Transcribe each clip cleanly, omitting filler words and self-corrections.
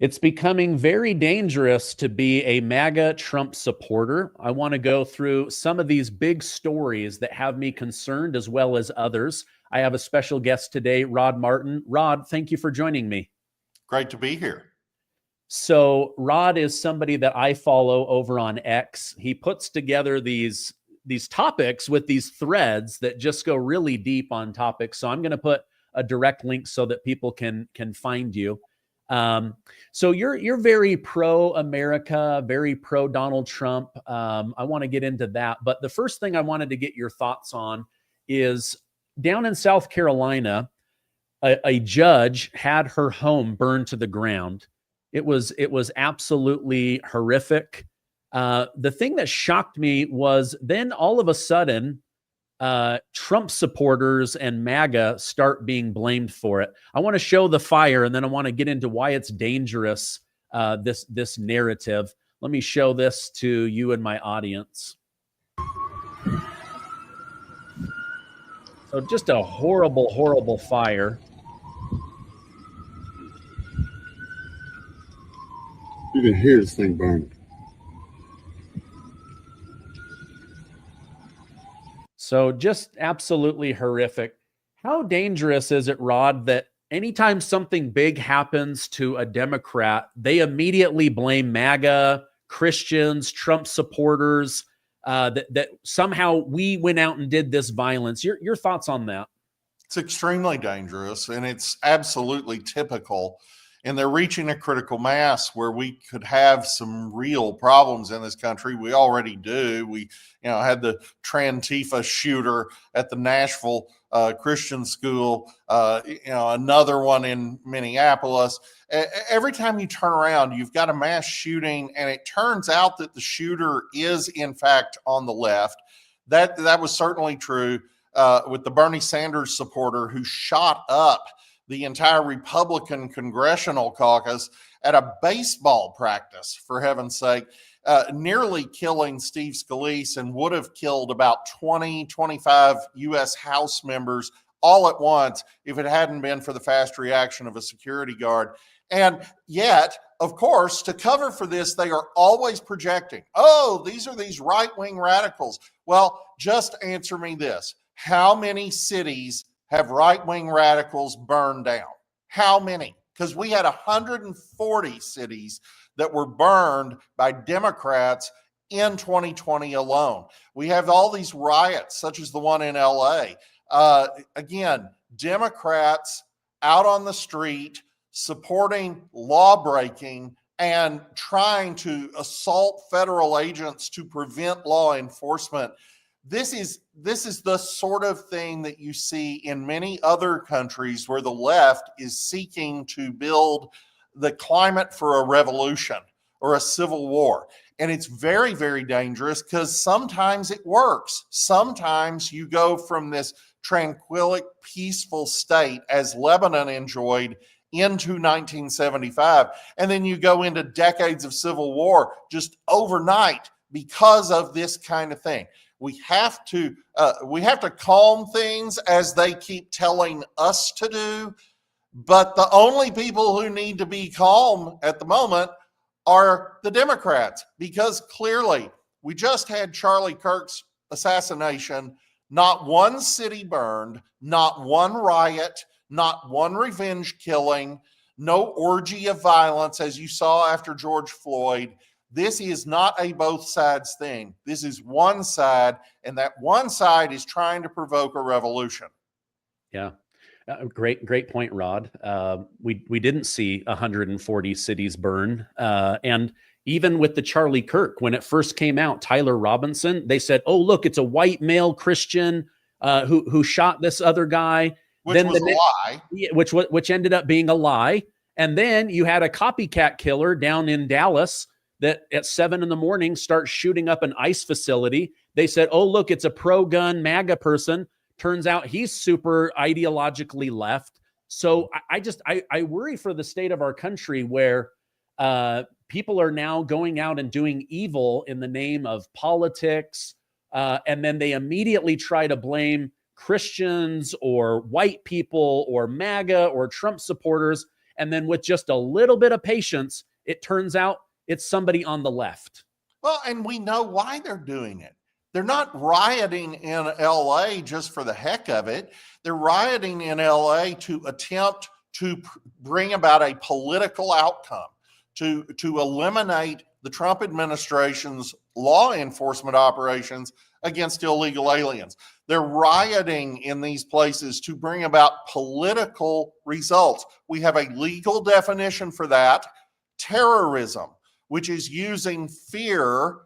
It's becoming very dangerous to be a MAGA Trump supporter. I want to go through some of these big stories that have me concerned as well as others. I have a special guest today, Rod Martin. Rod, thank you for joining me. Great to be here. So Rod is somebody that I follow over on X. He puts together these topics with these threads that just go really deep on topics. So I'm going to put a direct link so that people can find you. So you're very pro-America, very pro-Donald Trump. I want to get into that. But the first thing I wanted to get your thoughts on is down in South Carolina, a judge had her home burned to the ground. It was absolutely horrific. The thing that shocked me was then all of a sudden, Trump supporters and MAGA start being blamed for it. I want to show the fire, and then I want to get into why it's dangerous, this narrative. Let me show this to you and my audience. So just a horrible, horrible fire. You can hear this thing burning. So just absolutely horrific. How dangerous is it, Rod, that anytime something big happens to a Democrat, they immediately blame MAGA, Christians, Trump supporters, that somehow we went out and did this violence? Your thoughts on that? It's extremely dangerous, and it's absolutely typical. And they're reaching a critical mass where we could have some real problems in this country. We already do. We, had the Trantifa shooter at the Nashville Christian school. Another one in Minneapolis. Every time you turn around, you've got a mass shooting, and it turns out that the shooter is in fact on the left. That was certainly true with the Bernie Sanders supporter who shot up the entire Republican congressional caucus at a baseball practice, for heaven's sake, nearly killing Steve Scalise, and would have killed about 25 U.S. House members all at once if it hadn't been for the fast reaction of a security guard. And yet, of course, to cover for this, they are always projecting, these are these right-wing radicals. Well, just answer me this. How many cities have right-wing radicals burned down? How many? Because we had 140 cities that were burned by Democrats in 2020 alone. We have all these riots, such as the one in LA. Again, Democrats out on the street supporting law breaking and trying to assault federal agents to prevent law enforcement. This is the sort of thing that you see in many other countries where the left is seeking to build the climate for a revolution or a civil war. And it's very, very dangerous because sometimes it works. Sometimes you go from this tranquil, peaceful state as Lebanon enjoyed into 1975, and then you go into decades of civil war just overnight because of this kind of thing. We have to calm things as they keep telling us to do, but the only people who need to be calm at the moment are the Democrats, because clearly we just had Charlie Kirk's assassination. Not one city burned, not one riot, not one revenge killing, no orgy of violence as you saw after George Floyd. This is not a both sides thing. This is one side, and that one side is trying to provoke a revolution. Yeah. Great point, Rod. We didn't see 140 cities burn. And even with the Charlie Kirk, when it first came out, Tyler Robinson, they said, oh, look, it's a white male Christian who shot this other guy. Which was a lie. Which ended up being a lie. And then you had a copycat killer down in Dallas that at 7 a.m. starts shooting up an ICE facility. They said, oh, look, it's a pro-gun MAGA person. Turns out he's super ideologically left. So I worry for the state of our country where people are now going out and doing evil in the name of politics. And then they immediately try to blame Christians or white people or MAGA or Trump supporters. And then with just a little bit of patience, it turns out it's somebody on the left. Well, and we know why they're doing it. They're not rioting in LA just for the heck of it. They're rioting in LA to attempt to bring about a political outcome, to eliminate the Trump administration's law enforcement operations against illegal aliens. They're rioting in these places to bring about political results. We have a legal definition for that: terrorism, which is using fear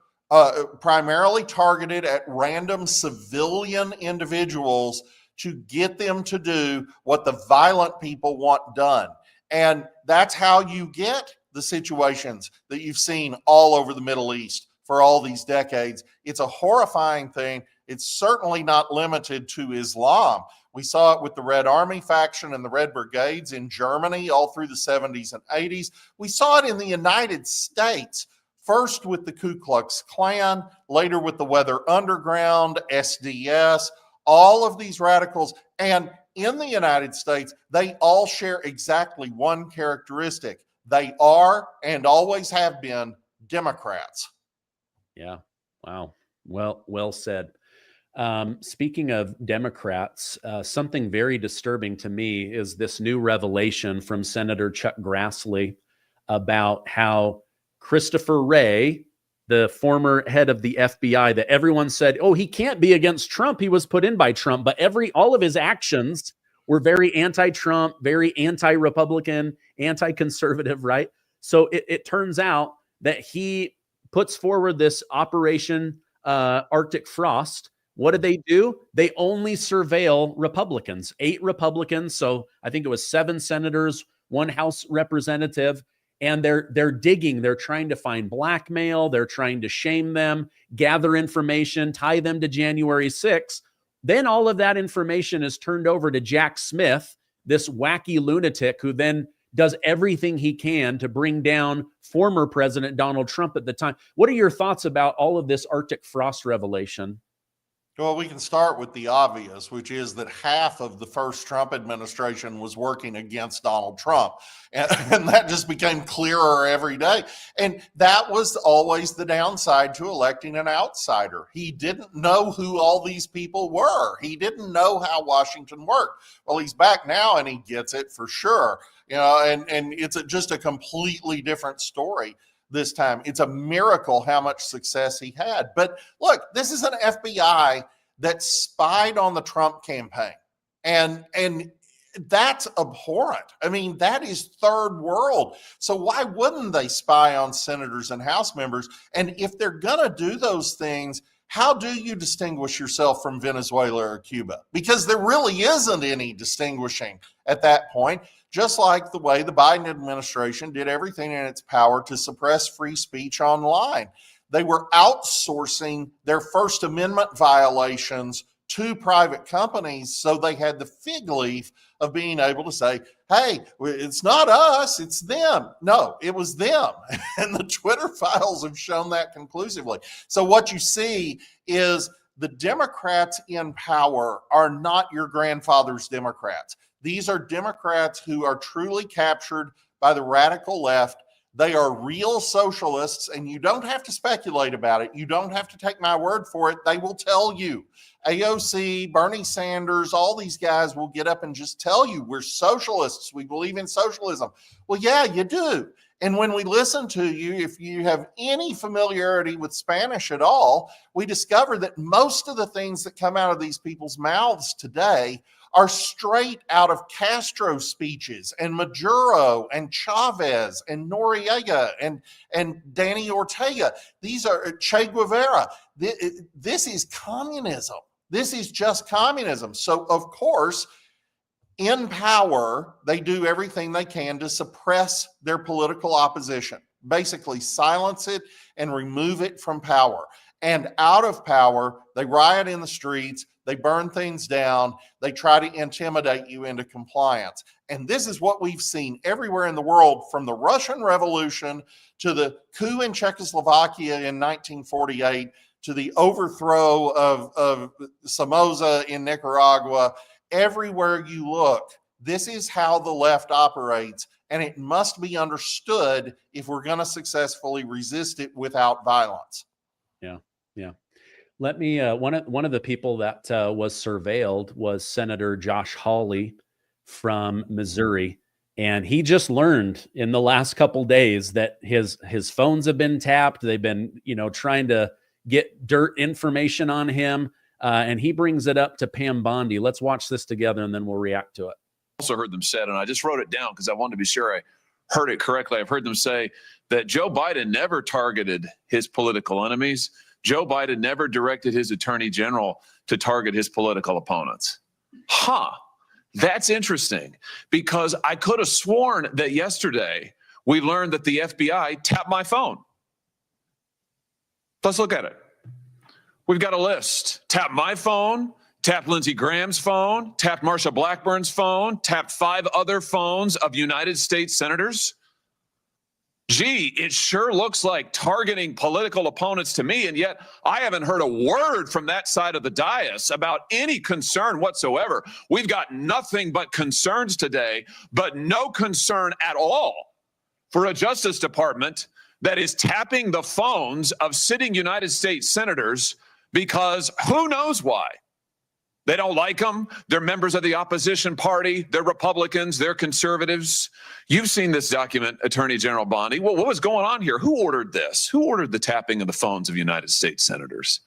primarily targeted at random civilian individuals to get them to do what the violent people want done. And that's how you get the situations that you've seen all over the Middle East for all these decades. It's a horrifying thing. It's certainly not limited to Islam. We saw it with the Red Army faction and the Red Brigades in Germany all through the 70s and 80s. We saw it in the United States, first with the Ku Klux Klan, later with the Weather Underground, SDS, all of these radicals. And in the United States, they all share exactly one characteristic: they are and always have been Democrats. Yeah. Wow. Well said. Speaking of Democrats, something very disturbing to me is this new revelation from Senator Chuck Grassley about how Christopher Wray, the former head of the FBI, that everyone said, oh, he can't be against Trump, he was put in by Trump, but all of his actions were very anti-Trump, very anti-Republican, anti-conservative, right? So it turns out that he puts forward this Operation Arctic Frost. What do? They only surveil Republicans, 8 Republicans. So I think it was 7 senators, 1 House representative. And they're digging. They're trying to find blackmail. They're trying to shame them, gather information, tie them to January 6th. Then all of that information is turned over to Jack Smith, this wacky lunatic who then does everything he can to bring down former President Donald Trump at the time. What are your thoughts about all of this Arctic Frost revelation? Well, we can start with the obvious, which is that half of the first Trump administration was working against Donald Trump. And that just became clearer every day. And that was always the downside to electing an outsider. He didn't know who all these people were. He didn't know how Washington worked. Well, he's back now and he gets it for sure. And it's just a completely different story this time. It's a miracle how much success he had. But look, this is an FBI that spied on the Trump campaign. And that's abhorrent. I mean, that is third world. So why wouldn't they spy on senators and House members? And if they're going to do those things, how do you distinguish yourself from Venezuela or Cuba? Because there really isn't any distinguishing at that point, just like the way the Biden administration did everything in its power to suppress free speech online. They were outsourcing their First Amendment violations to private companies, so they had the fig leaf of being able to say, hey, it's not us, it's them. No, it was them. And the Twitter files have shown that conclusively. So what you see is the Democrats in power are not your grandfather's Democrats. These are Democrats who are truly captured by the radical left. They are real socialists, and you don't have to speculate about it. You don't have to take my word for it. They will tell you. AOC, Bernie Sanders, all these guys will get up and just tell you, we're socialists. We believe in socialism. Well, yeah, you do. And when we listen to you, if you have any familiarity with Spanish at all, we discover that most of the things that come out of these people's mouths today are straight out of Castro speeches and Maduro and Chavez and Noriega and Danny Ortega. These are Che Guevara. This is communism. This is just communism. So, of course, in power, they do everything they can to suppress their political opposition, basically silence it and remove it from power. And out of power, they riot in the streets, they burn things down, they try to intimidate you into compliance. And this is what we've seen everywhere in the world, from the Russian Revolution to the coup in Czechoslovakia in 1948 to the overthrow of Somoza in Nicaragua. Everywhere you look, this is how the left operates, and it must be understood if we're going to successfully resist it without violence. Yeah. Yeah. Let me, one of the people that was surveilled was Senator Josh Hawley from Missouri. And he just learned in the last couple days that his phones have been tapped. They've been, trying to get dirt information on him. And he brings it up to Pam Bondi. Let's watch this together and then we'll react to it. Also heard them said, and I just wrote it down because I wanted to be sure I heard it correctly. I've heard them say that Joe Biden never targeted his political enemies. Joe Biden never directed his attorney general to target his political opponents. That's interesting, because I could have sworn that yesterday we learned that the FBI tapped my phone. Let's look at it. We've got a list. Tapped my phone, tapped Lindsey Graham's phone, tapped Marsha Blackburn's phone, tapped 5 other phones of United States senators. Gee, it sure looks like targeting political opponents to me, and yet I haven't heard a word from that side of the dais about any concern whatsoever. We've got nothing but concerns today, but no concern at all for a Justice Department that is tapping the phones of sitting United States senators because who knows why. They don't like them. They're members of the opposition party. They're Republicans. They're conservatives. You've seen this document, Attorney General Bondi. Well, what was going on here? Who ordered this? Who ordered the tapping of the phones of United States senators?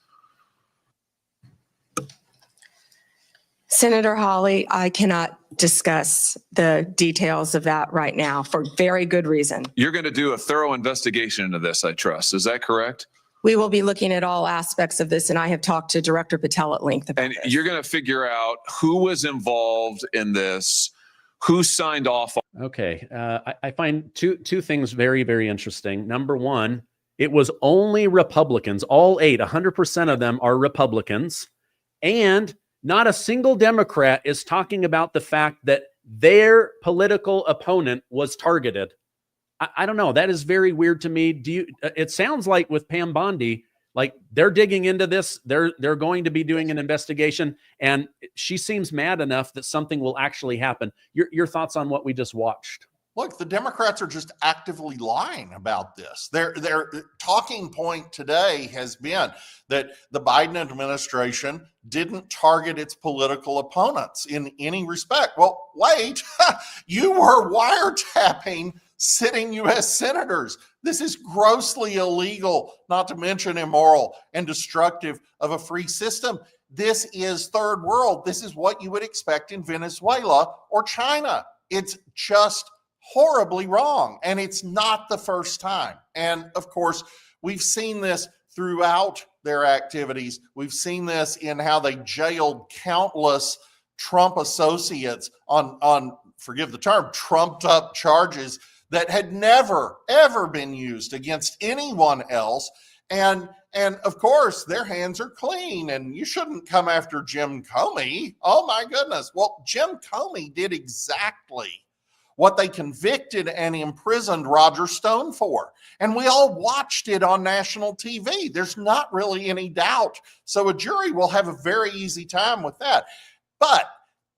Senator Hawley, I cannot discuss the details of that right now for very good reason. You're going to do a thorough investigation into this, I trust. Is that correct? We will be looking at all aspects of this, and I have talked to Director Patel at length about And this. you're going to figure out who was involved in this, who signed off. Okay. I find two things very, very interesting. Number one, it was only Republicans, all 8, 100% of them are Republicans. And not a single Democrat is talking about the fact that their political opponent was targeted. I don't know. That is very weird to me. It sounds like with Pam Bondi, like they're digging into this. They're going to be doing an investigation, and she seems mad enough that something will actually happen. Your thoughts on what we just watched? Look, the Democrats are just actively lying about this. Their talking point today has been that the Biden administration didn't target its political opponents in any respect. Well, wait, you were wiretapping sitting U.S. senators. This is grossly illegal, not to mention immoral and destructive of a free system. This is third world. This is what you would expect in Venezuela or China. It's just horribly wrong. And it's not the first time. And of course, we've seen this throughout their activities. We've seen this in how they jailed countless Trump associates on forgive the term, trumped up charges that had never, ever been used against anyone else. And of course, their hands are clean, and you shouldn't come after Jim Comey. Oh my goodness. Well, Jim Comey did exactly what they convicted and imprisoned Roger Stone for. And we all watched it on national TV. There's not really any doubt. So a jury will have a very easy time with that. But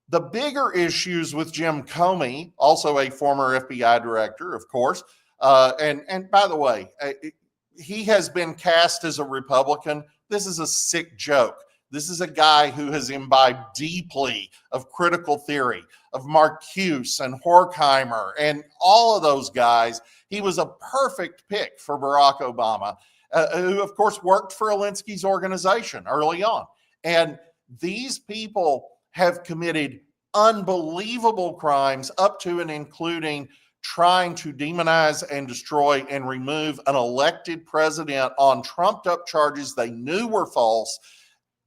the bigger issues with Jim Comey, also a former FBI director, of course, and by the way, he has been cast as a Republican. This is a sick joke. This is a guy who has imbibed deeply of critical theory, of Marcuse and Horkheimer and all of those guys. He was a perfect pick for Barack Obama, who, of course, worked for Alinsky's organization early on. And these people have committed unbelievable crimes up to and including trying to demonize and destroy and remove an elected president on trumped up charges they knew were false,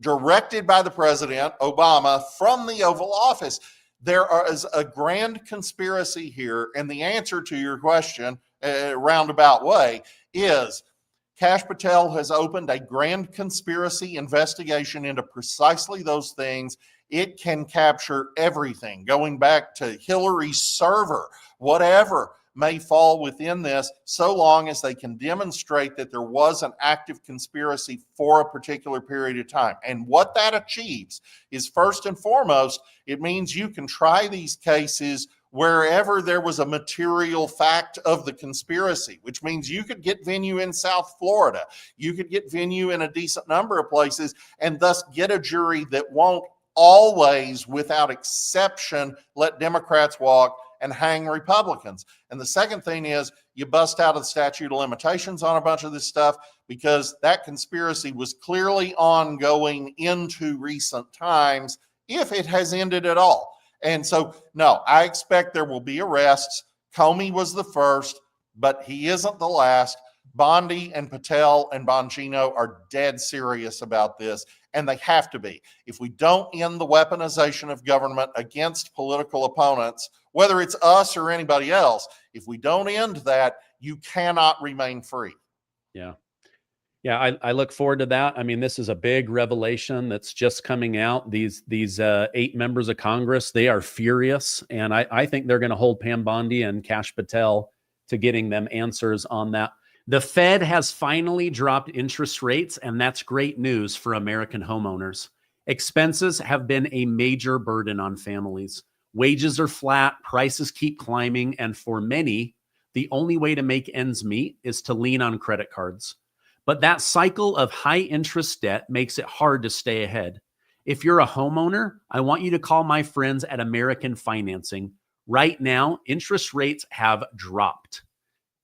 directed by the president, Obama, from the Oval Office. There is a grand conspiracy here, and the answer to your question, roundabout way, is Kash Patel has opened a grand conspiracy investigation into precisely those things. It can capture everything, going back to Hillary's server, whatever may fall within this, so long as they can demonstrate that there was an active conspiracy for a particular period of time. And what that achieves is, first and foremost, it means you can try these cases wherever there was a material fact of the conspiracy, which means you could get venue in South Florida, you could get venue in a decent number of places, and thus get a jury that won't always, without exception, let Democrats walk and hang Republicans. And the second thing is you bust out of the statute of limitations on a bunch of this stuff, because that conspiracy was clearly ongoing into recent times, if it has ended at all. And so, no, I expect there will be arrests. Comey was the first, but he isn't the last. Bondi and Patel and Bongino are dead serious about this, and they have to be. If we don't end the weaponization of government against political opponents, whether it's us or anybody else, if we don't end that, you cannot remain free. Yeah. Yeah, I look forward to that. I mean, this is a big revelation that's just coming out. These 8 members of Congress, they are furious. And I think they're going to hold Pam Bondi and Kash Patel to getting them answers on that. The Fed has finally dropped interest rates, and that's great news for American homeowners. Expenses have been a major burden on families. Wages are flat, prices keep climbing, and for many, the only way to make ends meet is to lean on credit cards. But that cycle of high interest debt makes it hard to stay ahead. If you're a homeowner, I want you to call my friends at American Financing. Right now, interest rates have dropped,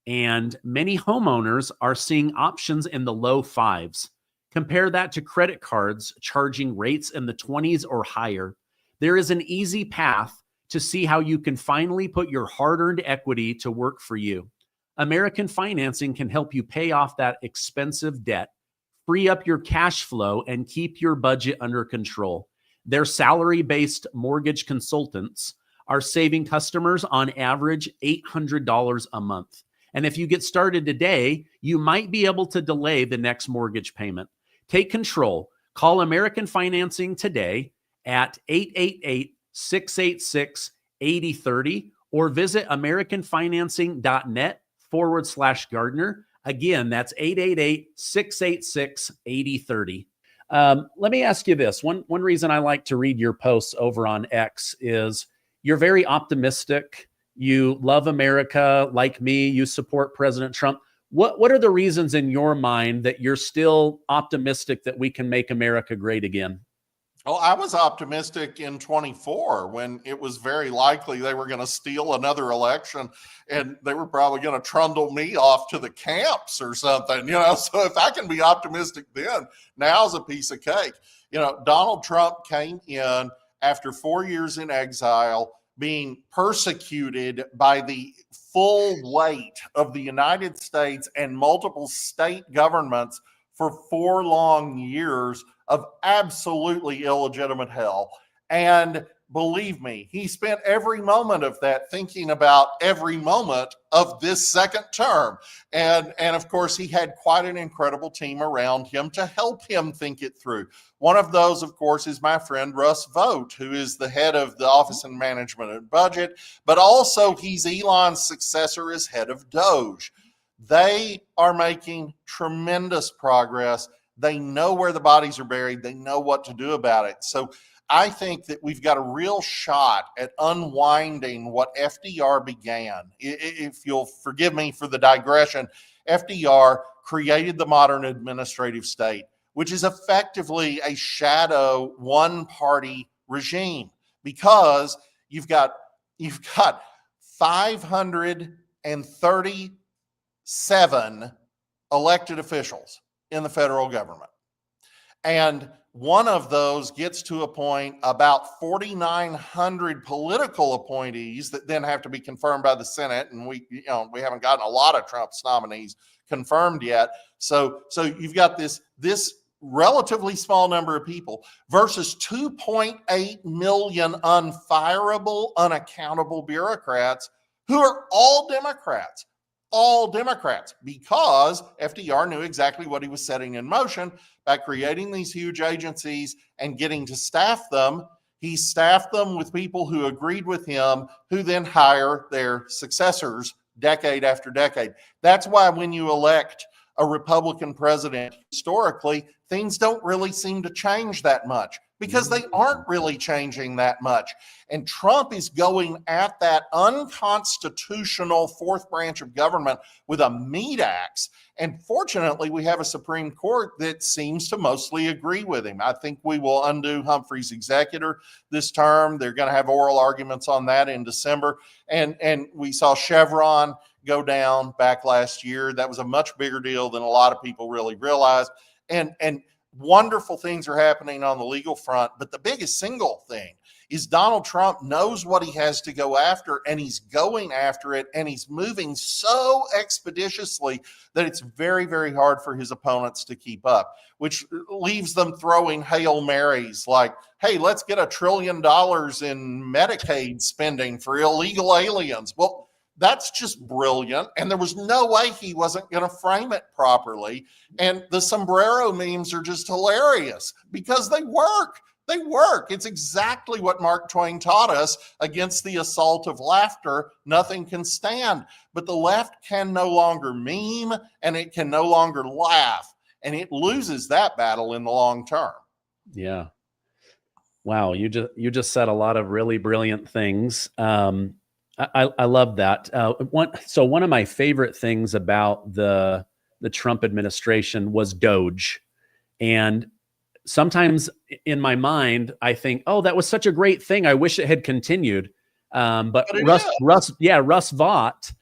and many homeowners are seeing options in the low 5s. Compare that to credit cards charging rates in the 20s or higher. There is an easy path to see how you can finally put your hard-earned equity to work for you. American Financing can help you pay off that expensive debt, free up your cash flow, and keep your budget under control. Their salary-based mortgage consultants are saving customers on average $800 a month. And if you get started today, you might be able to delay the next mortgage payment. Take control. Call American Financing today at 888-686-8030 or visit americanfinancing.net/Gardner. Again, that's 888-686-8030. Let me ask you this. One reason I like to read your posts over on X is you're very optimistic. You love America. Like me, you support President Trump. What are the reasons in your mind that you're still optimistic that we can make America great again? Well, I was optimistic in 24 when it was very likely they were going to steal another election and they were probably going to trundle me off to the camps or something, So if I can be optimistic then, now's a piece of cake. Donald Trump came in after 4 years in exile, being persecuted by the full weight of the United States and multiple state governments for 4 long years of absolutely illegitimate hell. And believe me, he spent every moment of that thinking about every moment of this second term. And of course, he had quite an incredible team around him to help him think it through. One of those, of course, is my friend Russ Vought, who is the head of the Office of Management and Budget, but also he's Elon's successor as head of DOGE. They are making tremendous progress. They know where the bodies are buried. They know what to do about it. So I think that we've got a real shot at unwinding what FDR began. If you'll forgive me for the digression, FDR created the modern administrative state, which is effectively a shadow one-party regime, because you've got 537 elected officials in the federal government. And one of those gets to appoint about 4,900 political appointees that then have to be confirmed by the Senate. And we haven't gotten a lot of Trump's nominees confirmed yet. So you've got this relatively small number of people versus 2.8 million unfireable, unaccountable bureaucrats who are all Democrats. All Democrats, because FDR knew exactly what he was setting in motion by creating these huge agencies and getting to staff them. He staffed them with people who agreed with him, who then hire their successors decade after decade. That's why when you elect a Republican president, historically, things don't really seem to change that much. because they aren't really changing that much. And Trump is going at that unconstitutional fourth branch of government with a meat axe. And fortunately, we have a Supreme Court that seems to mostly agree with him. I think we will undo Humphrey's executor this term. They're going to have oral arguments on that in December. And we saw Chevron go down back last year. That was a much bigger deal than a lot of people really realized. And wonderful things are happening on the legal front. But the biggest single thing is Donald Trump knows what he has to go after, and he's going after it, and he's moving so expeditiously that it's very, very hard for his opponents to keep up, which leaves them throwing Hail Marys like, hey, let's get $1 trillion in Medicaid spending for illegal aliens. Well, that's just brilliant. And there was no way he wasn't going to frame it properly. And the sombrero memes are just hilarious because they work. They work. It's exactly what Mark Twain taught us. Against the assault of laughter, nothing can stand. But the left can no longer meme, and it can no longer laugh. And it loses that battle in the long term. Yeah. Wow. You just said a lot of really brilliant things. I love that. One of my favorite things about the Trump administration was Doge. And sometimes in my mind, I think, oh, that was such a great thing. I wish it had continued. But Russ Vought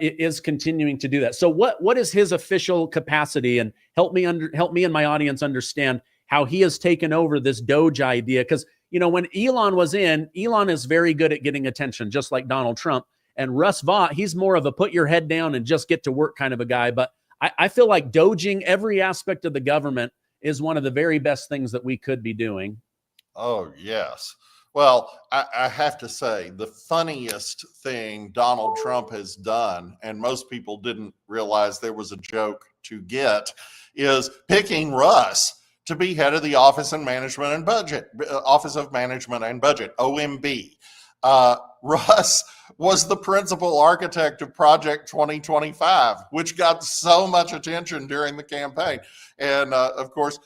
is continuing to do that. So what is his official capacity? And help me and my audience understand how he has taken over this Doge idea. Because, when Elon was in, Elon is very good at getting attention, just like Donald Trump. And Russ Vought, he's more of a put your head down and just get to work kind of a guy. But I feel like doging every aspect of the government is one of the very best things that we could be doing. Oh, yes. Well, I have to say, the funniest thing Donald Trump has done, and most people didn't realize there was a joke to get, is picking Russ to be head of the Office of Management and Budget, OMB. Russ was the principal architect of Project 2025, which got so much attention during the campaign. And of course,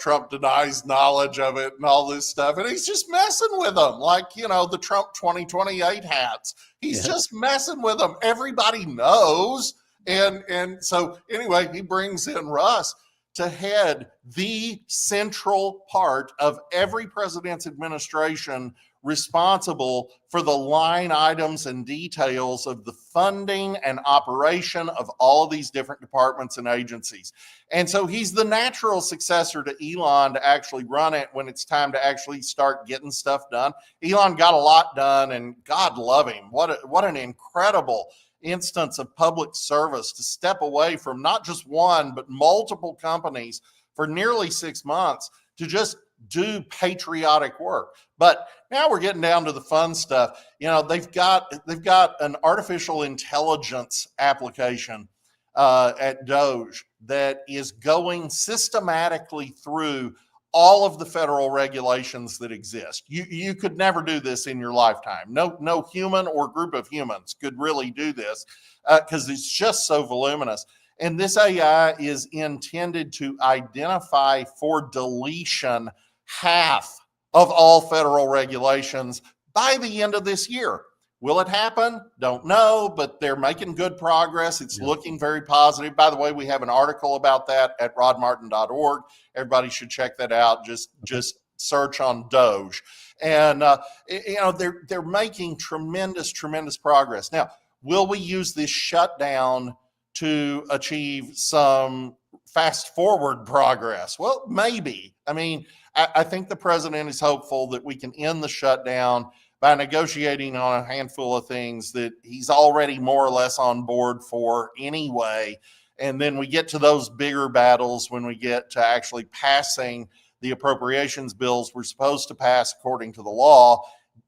Trump denies knowledge of it and all this stuff. And he's just messing with them like, the Trump 2028 hats. He's just messing with them. Everybody knows. And so anyway, he brings in Russ to head the central part of every president's administration responsible for the line items and details of the funding and operation of all of these different departments and agencies. And so he's the natural successor to Elon to actually run it when it's time to actually start getting stuff done. Elon got a lot done, and God love him. What an incredible instance of public service to step away from not just one, but multiple companies for nearly 6 months to just do patriotic work. But now we're getting down to the fun stuff. They've got an artificial intelligence application at Doge that is going systematically through all of the federal regulations that exist. You could never do this in your lifetime. No human or group of humans could really do this because it's just so voluminous. And this AI is intended to identify for deletion half of all federal regulations by the end of this year. Will it happen? Don't know, but they're making good progress. It's looking very positive. By the way, we have an article about that at rodmartin.org. Everybody should check that out. Just search on Doge. And, they're making tremendous progress. Now, will we use this shutdown to achieve some fast forward progress? Well, maybe. I mean, I think the president is hopeful that we can end the shutdown by negotiating on a handful of things that he's already more or less on board for anyway. And then we get to those bigger battles when we get to actually passing the appropriations bills we're supposed to pass according to the law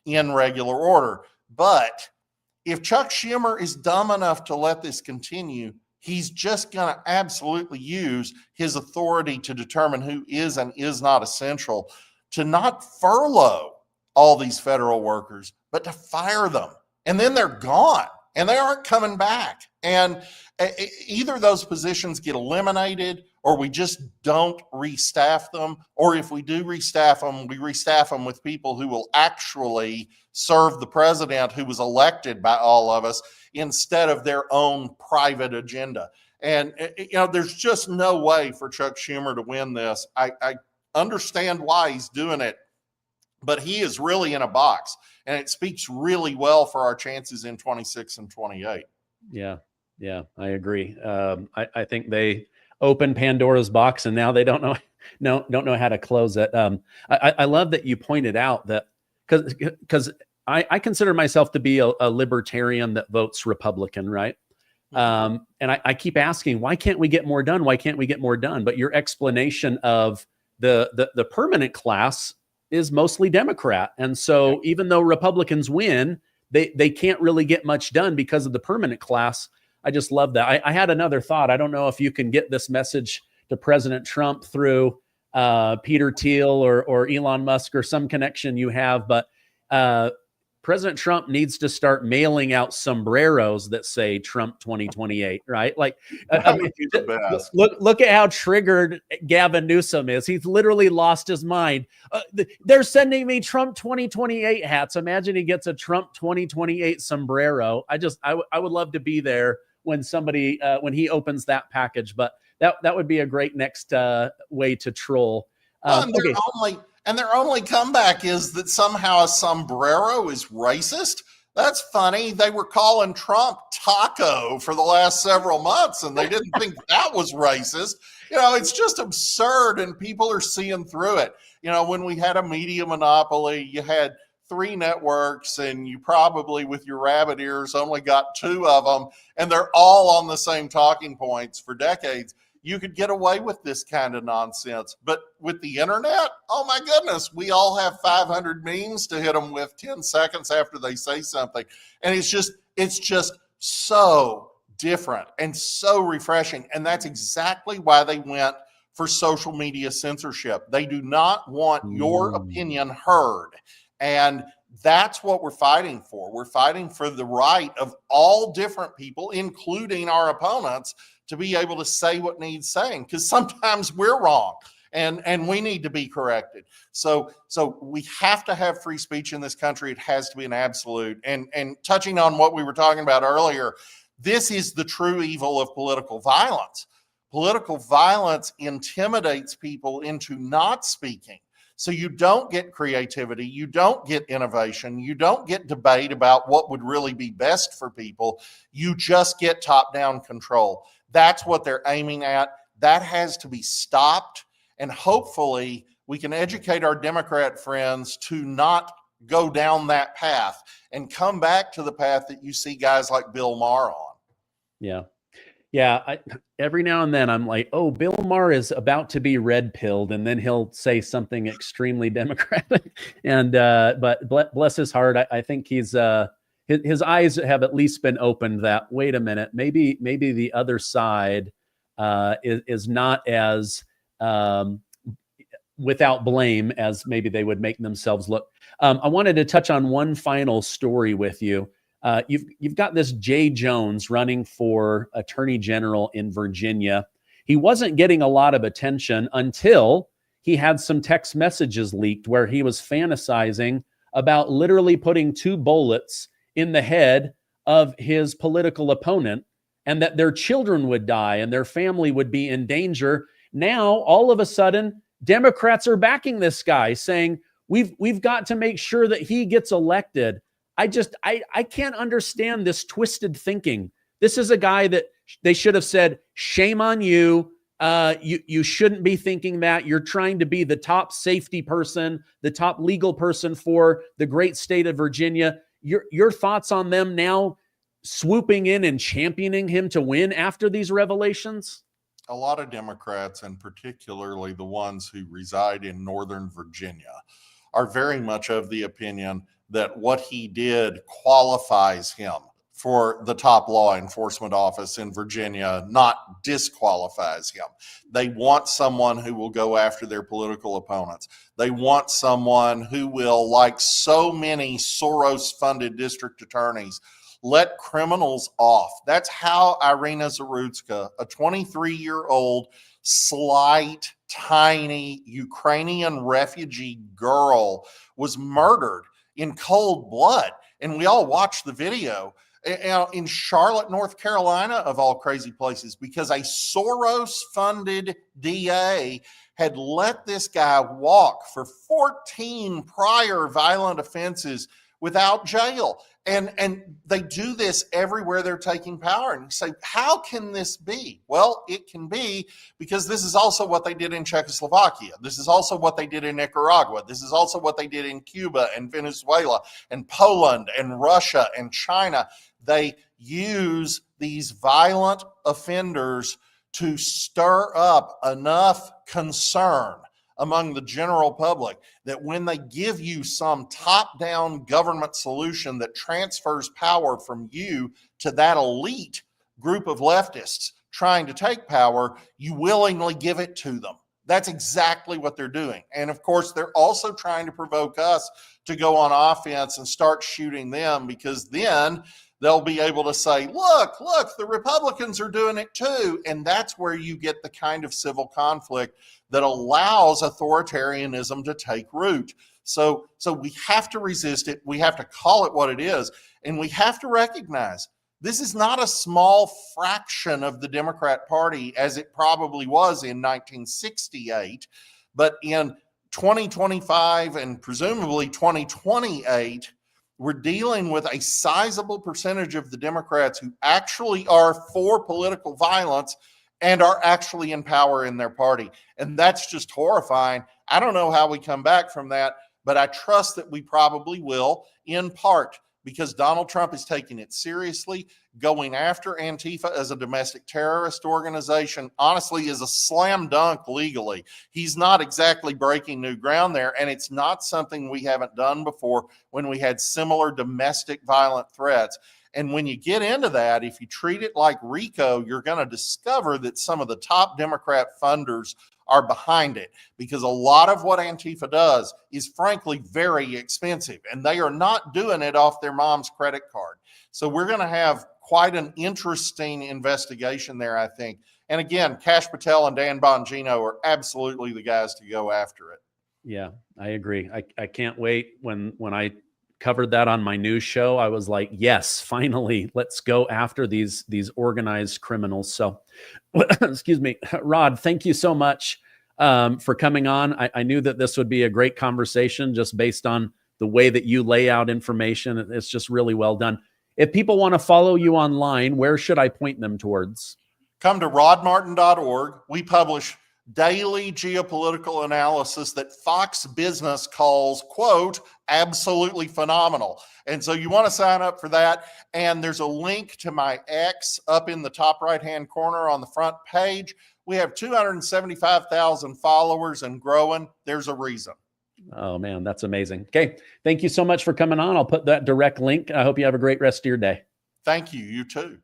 in regular order. But if Chuck Schumer is dumb enough to let this continue, he's just going to absolutely use his authority to determine who is and is not essential to not furlough all these federal workers, but to fire them. And then they're gone and they aren't coming back. And either those positions get eliminated or we just don't restaff them. Or if we do restaff them, we restaff them with people who will actually serve the president who was elected by all of us instead of their own private agenda. And, there's just no way for Chuck Schumer to win this. I understand why he's doing it, but he is really in a box, and it speaks really well for our chances in 26 and 28. Yeah, I agree. I think they opened Pandora's box, and now they don't know how to close it. I love that you pointed out that because I consider myself to be a libertarian that votes Republican, right? And I keep asking, why can't we get more done? Why can't we get more done? But your explanation of the permanent class is mostly Democrat. And so even though Republicans win, they can't really get much done because of the permanent class. I just love that. I had another thought. I don't know if you can get this message to President Trump through Peter Thiel or Elon Musk or some connection you have, but President Trump needs to start mailing out sombreros that say Trump 2028, right? Like, I mean, look at how triggered Gavin Newsom is. He's literally lost his mind. They're sending me Trump 2028 hats. Imagine he gets a Trump 2028 sombrero. I would love to be there when somebody, when he opens that package, but that would be a great next way to troll. And their only comeback is that somehow a sombrero is racist. That's funny. They were calling Trump taco for the last several months, and they didn't think that was racist. It's just absurd, and people are seeing through it. When we had a media monopoly, you had 3 networks, and you probably, with your rabbit ears, only got 2 of them, and they're all on the same talking points for decades. You could get away with this kind of nonsense. But with the internet, oh my goodness, we all have 500 memes to hit them with 10 seconds after they say something. And it's just so different and so refreshing. And that's exactly why they went for social media censorship. They do not want your opinion heard. And that's what we're fighting for. We're fighting for the right of all different people, including our opponents, to be able to say what needs saying, because sometimes we're wrong and we need to be corrected. So we have to have free speech in this country. It has to be an absolute. And touching on what we were talking about earlier, this is the true evil of political violence. Political violence intimidates people into not speaking. So you don't get creativity, you don't get innovation, you don't get debate about what would really be best for people. You just get top-down control. That's what they're aiming at. That has to be stopped. And hopefully we can educate our Democrat friends to not go down that path and come back to the path that you see guys like Bill Maher on. Yeah. Every now and then I'm like, oh, Bill Maher is about to be red pilled, and then he'll say something extremely Democratic. And but bless his heart, I think he's his eyes have at least been opened that, wait a minute, maybe the other side is not as without blame as maybe they would make themselves look. I wanted to touch on one final story with you. You've got this Jay Jones running for Attorney General in Virginia. He wasn't getting a lot of attention until he had some text messages leaked where he was fantasizing about literally putting 2 bullets in the head of his political opponent, and that their children would die and their family would be in danger. Now, all of a sudden, Democrats are backing this guy, saying, we've got to make sure that he gets elected. I can't understand this twisted thinking. This is a guy that they should have said, shame on you. You shouldn't be thinking that. You're trying to be the top safety person, the top legal person for the great state of Virginia. Your thoughts on them now swooping in and championing him to win after these revelations? A lot of Democrats, and particularly the ones who reside in Northern Virginia, are very much of the opinion that what he did qualifies him for the top law enforcement office in Virginia, not disqualifies him. They want someone who will go after their political opponents. They want someone who will, like so many Soros-funded district attorneys, let criminals off. That's how Irina Zarutska, a 23-year-old, slight, tiny Ukrainian refugee girl, was murdered in cold blood. And we all watched the video in Charlotte, North Carolina, of all crazy places, because a Soros-funded DA had let this guy walk for 14 prior violent offenses without jail. And they do this everywhere they're taking power. And you say, how can this be? Well, it can be because this is also what they did in Czechoslovakia. This is also what they did in Nicaragua. This is also what they did in Cuba and Venezuela and Poland and Russia and China. They use these violent offenders to stir up enough concern among the general public that when they give you some top-down government solution that transfers power from you to that elite group of leftists trying to take power, you willingly give it to them. That's exactly what they're doing. And of course, they're also trying to provoke us to go on offense and start shooting them, because then they'll be able to say, look, the Republicans are doing it too. And that's where you get the kind of civil conflict that allows authoritarianism to take root. So we have to resist it. We have to call it what it is. And we have to recognize this is not a small fraction of the Democrat Party as it probably was in 1968. But in 2025 and presumably 2028, we're dealing with a sizable percentage of the Democrats who actually are for political violence and are actually in power in their party. And that's just horrifying. I don't know how we come back from that, but I trust that we probably will, in part because Donald Trump is taking it seriously. Going after Antifa as a domestic terrorist organization, honestly, is a slam dunk legally. He's not exactly breaking new ground there, and it's not something we haven't done before when we had similar domestic violent threats. And when you get into that, if you treat it like RICO, you're going to discover that some of the top Democrat funders are behind it, because a lot of what Antifa does is frankly very expensive, and they are not doing it off their mom's credit card. So we're going to have quite an interesting investigation there, I think. And again, Kash Patel and Dan Bongino are absolutely the guys to go after it. Yeah, I agree. I can't wait. When I covered that on my news show, I was like, yes, finally, let's go after these organized criminals. So, excuse me, Rod, thank you so much for coming on. I knew that this would be a great conversation just based on the way that you lay out information. It's just really well done. If people want to follow you online, where should I point them towards? Come to rodmartin.org. We publish daily geopolitical analysis that Fox Business calls, quote, absolutely phenomenal. And so you want to sign up for that. And there's a link to my X up in the top right-hand corner on the front page. We have 275,000 followers and growing. There's a reason. Oh, man, that's amazing. Okay. Thank you so much for coming on. I'll put that direct link. I hope you have a great rest of your day. Thank you. You too.